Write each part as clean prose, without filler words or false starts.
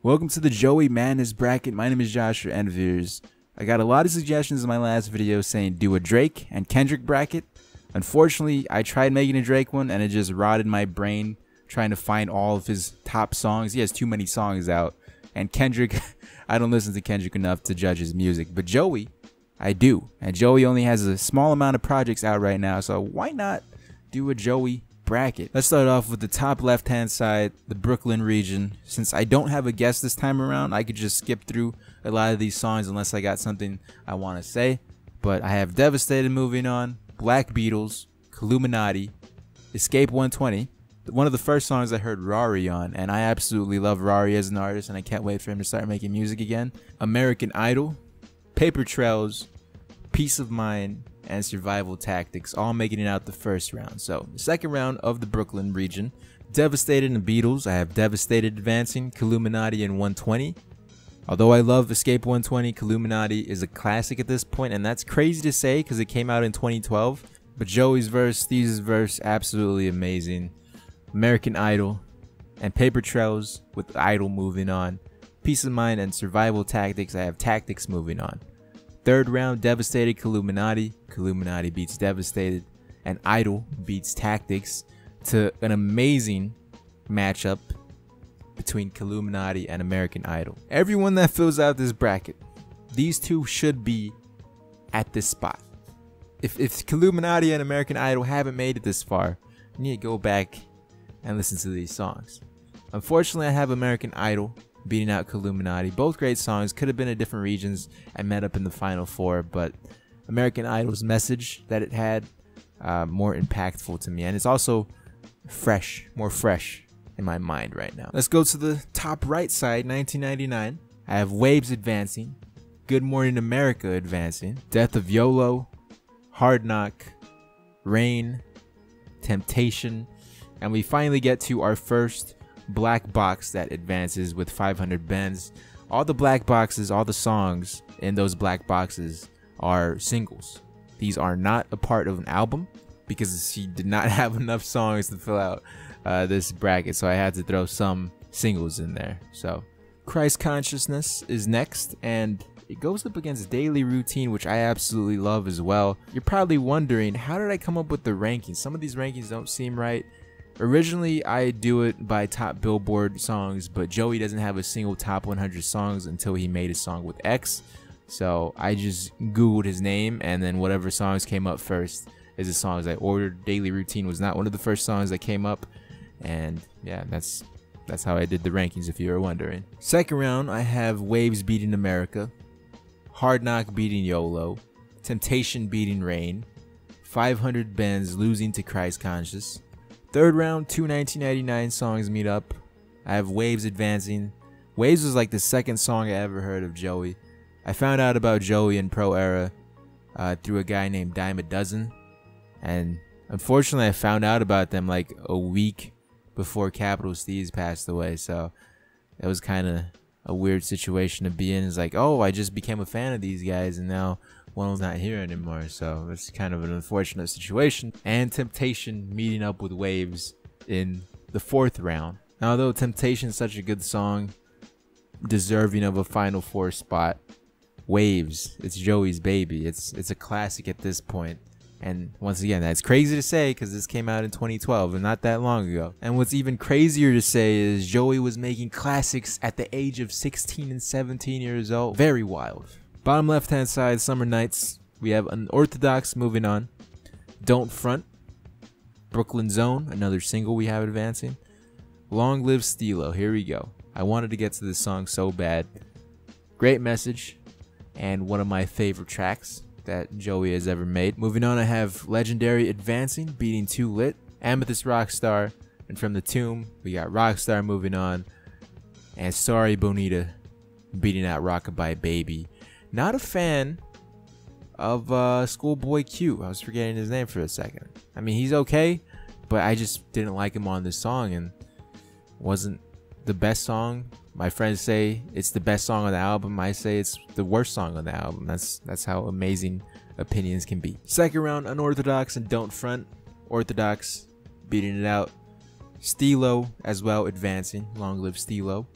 Welcome to the Joey Madness bracket. My name is Josh, or Envyerz. I got a lot of suggestions in my last video saying do a Drake and Kendrick bracket. Unfortunately, I tried making a Drake one and it just rotted my brain trying to find all of his top songs. He has too many songs out. And Kendrick, I don't listen to Kendrick enough to judge his music. But Joey, I do. And Joey only has a small amount of projects out right now, so why not do a Joey bracket? Let's start off with the top left hand side, the Brooklyn region. Since I don't have a guest this time around, I could just skip through a lot of these songs unless I got something I want to say. But I have Devastated moving on, Black Beatles, Illuminati, Escape 120, one of the first songs I heard Rari on, and I absolutely love Rari as an artist and I can't wait for him to start making music again. American Idol, Paper Trails, Peace of Mind, and Survival Tactics, all making it out the first round. So the second round of the Brooklyn region, Devastated and Beatles. I have Devastated advancing, Illuminati and 120. Although I love Escape 120, Illuminati is a classic at this point, and that's crazy to say because it came out in 2012. But Joey's verse, Steve's verse, absolutely amazing. American Idol and Paper Trails with Idol moving on. Peace of Mind and Survival Tactics. I have Tactics moving on. Third round, Devastated, Illuminati. Illuminati beats Devastated, and Idol beats Tactics to an amazing matchup between Illuminati and American Idol. Everyone that fills out this bracket, these two should be at this spot. If Illuminati and American Idol haven't made it this far, you need to go back and listen to these songs. Unfortunately, I have American Idol beating out Illuminati. Both great songs, could have been in different regions and met up in the final four, but American Idol's message that it had, more impactful to me, and it's also fresh, more fresh in my mind right now. Let's go to the top right side, 1999. I have Waves advancing, Good Morning America advancing, Death of YOLO, Hard Knock, Rain, Temptation, and we finally get to our first black box that advances with 500 bends. All the black boxes, all the songs in those black boxes are singles. These are not a part of an album because she did not have enough songs to fill out this bracket, so I had to throw some singles in there. So Christ Consciousness is next, and it goes up against Daily Routine, which I absolutely love as well. You're probably wondering, how did I come up with the rankings? Some of these rankings don't seem right. Originally, I do it by top Billboard songs, but Joey doesn't have a single top 100 songs until he made a song with X. So I just Googled his name, and then whatever songs came up first is the songs I ordered. Daily Routine was not one of the first songs that came up, and yeah, that's how I did the rankings, if you were wondering. Second round, I have Waves beating America, Hard Knock beating YOLO, Temptation beating Rain, 500 Bends losing to Christ Conscious. Third round, two 1999 songs meet up. I have Waves advancing. Waves was like the second song I ever heard of Joey. I found out about Joey in Pro Era through a guy named Dime a Dozen, and unfortunately I found out about them like a week before Capital Steez passed away, so it was kind of a weird situation to be in. It's like, oh, I just became a fan of these guys and now one's not here anymore, so it's kind of an unfortunate situation. And Temptation meeting up with Waves in the fourth round. Now, although Temptation is such a good song, deserving of a final four spot, Waves, it's Joey's baby. It's a classic at this point. And once again, that's crazy to say because this came out in 2012 and not that long ago. And what's even crazier to say is Joey was making classics at the age of 16 and 17 years old. Very wild. Bottom left hand side, Summer Nights. We have Unorthodox moving on. Don't Front, Brooklyn Zone, another single we have advancing. Long Live Stilo, here we go. I wanted to get to this song so bad. Great message and one of my favorite tracks that Joey has ever made. Moving on, I have Legendary advancing, beating Too Lit, Amethyst Rockstar, and from the Tomb, we got Rockstar moving on, and Sorry Bonita beating out Rockabye Baby. Not a fan of Schoolboy Q. I was forgetting his name for a second. I mean, he's okay, but I just didn't like him on this song, and wasn't the best song. My friends say it's the best song on the album. I say it's the worst song on the album. That's how amazing opinions can be. Second round, Unorthodox and Don't Front. Orthodox beating it out. Stilo as well advancing. Long live Stilo.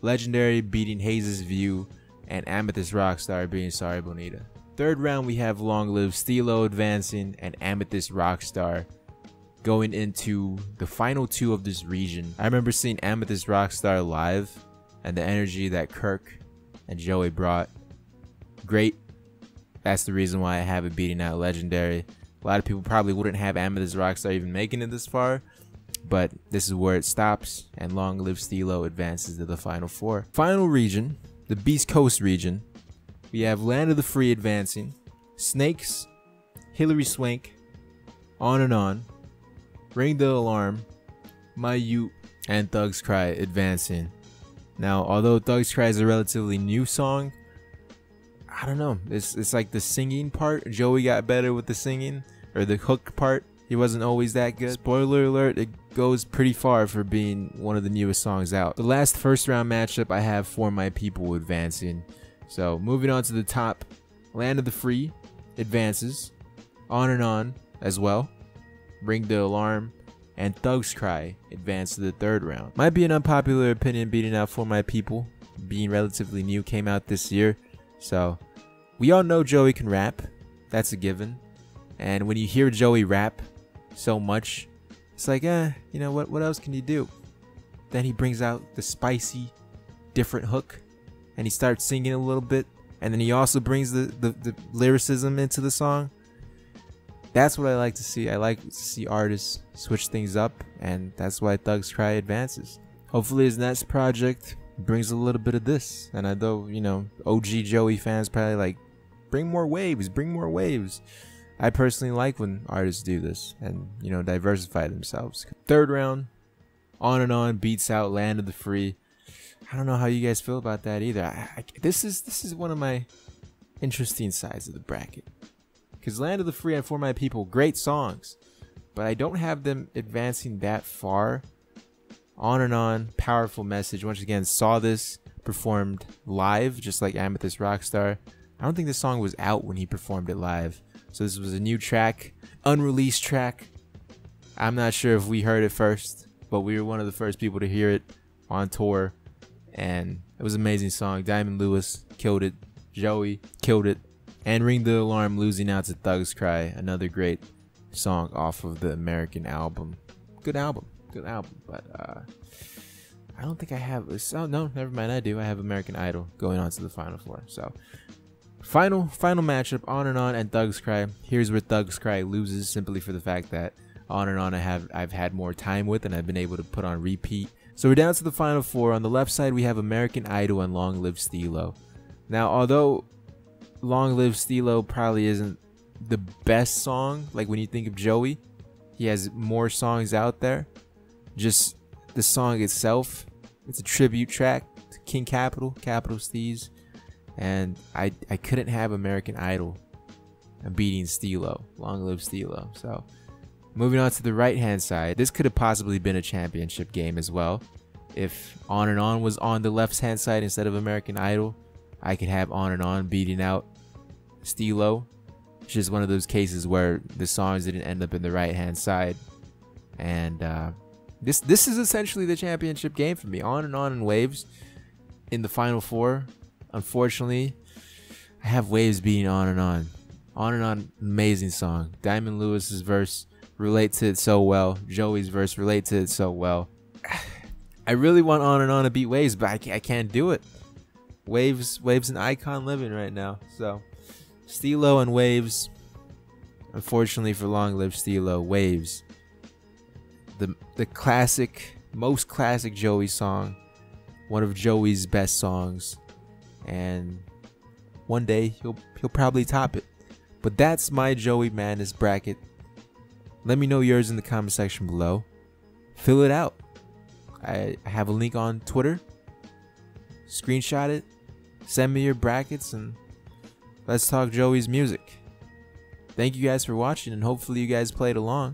Legendary beating Hayes' View, and Amethyst Rockstar beating Sorry Bonita. Third round, we have Long Live Stilo advancing and Amethyst Rockstar going into the final two of this region. I remember seeing Amethyst Rockstar live and the energy that Kirk and Joey brought. Great. That's the reason why I have it beating out Legendary. A lot of people probably wouldn't have Amethyst Rockstar even making it this far, but this is where it stops, and Long Live Stilo advances to the final four. Final region, the Beast Coast region. We have Land of the Free advancing, Snakes, Hillary Swank, On and On, Ring the Alarm, My Ute, and Thugs Cry advancing. Now, although Thugs Cry is a relatively new song, I don't know, it's like the singing part. Joey got better with the singing, or the hook part. He wasn't always that good. Spoiler alert, it goes pretty far for being one of the newest songs out. The last first round matchup I have For My People advancing. So moving on to the top, Land of the Free advances, On and On as well, Ring the Alarm, and Thugs Cry advance to the third round. Might be an unpopular opinion beating out For My People, being relatively new, came out this year. So we all know Joey can rap, that's a given. And when you hear Joey rap so much, it's like, you know, what else can he do? Then he brings out the spicy, different hook, and he starts singing a little bit, and then he also brings the lyricism into the song. That's what I like to see. I like to see artists switch things up, and that's why Thugs Cry advances. Hopefully his next project brings a little bit of this. And I know, you know, OG Joey fans probably like, bring more waves, bring more waves. I personally like when artists do this and, you know, diversify themselves. Third round, On and On beats out Land of the Free. I don't know how you guys feel about that either. This is one of my interesting sides of the bracket, because Land of the Free and For My People, great songs, but I don't have them advancing that far. On and On, powerful message. Once again, saw this performed live, just like Amethyst Rockstar. I don't think this song was out when he performed it live, so this was a new track, unreleased track. I'm not sure if we heard it first, but we were one of the first people to hear it on tour, and it was an amazing song. Diamond Lewis killed it, Joey killed it, and Ring the Alarm losing out to Thugs Cry, another great song off of the American album. Good album, but I don't think I have. Oh no, never mind. I do. I have American Idol going on to the final four. So final matchup, On and On and Thugs Cry. Here's where Thugs Cry loses, simply for the fact that On and On I've had more time with, and I've been able to put on repeat. So we're down to the final four. On the left side, we have American Idol and Long Live Stilo. Now, although Long Live Stilo probably isn't the best song, like when you think of Joey, he has more songs out there. Just the song itself, it's a tribute track to King Capital Steez, and I couldn't have American Idol beating Stilo, Long Live Stilo. So moving on to the right hand side, this could have possibly been a championship game as well. If On and On was on the left hand side instead of American Idol, I could have On and On beating out Stilo. It's just one of those cases where the songs didn't end up in the right hand side, and this is essentially the championship game for me. On and Waves in the final four. Unfortunately, I have Waves beating On and On. On and On, amazing song. Diamond Lewis's verse relates to it so well. Joey's verse relates to it so well. I really want On and On to beat Waves, but I can't do it. Waves an icon living right now. So Stilo and Waves. Unfortunately for Long Live Stilo, Waves. The classic, most classic Joey song, one of Joey's best songs, and one day he'll probably top it. But that's my Joey Madness bracket. Let me know yours in the comment section below. Fill it out. I have a link on Twitter. Screenshot it, send me your brackets, and let's talk Joey's music. Thank you guys for watching, and hopefully you guys played along.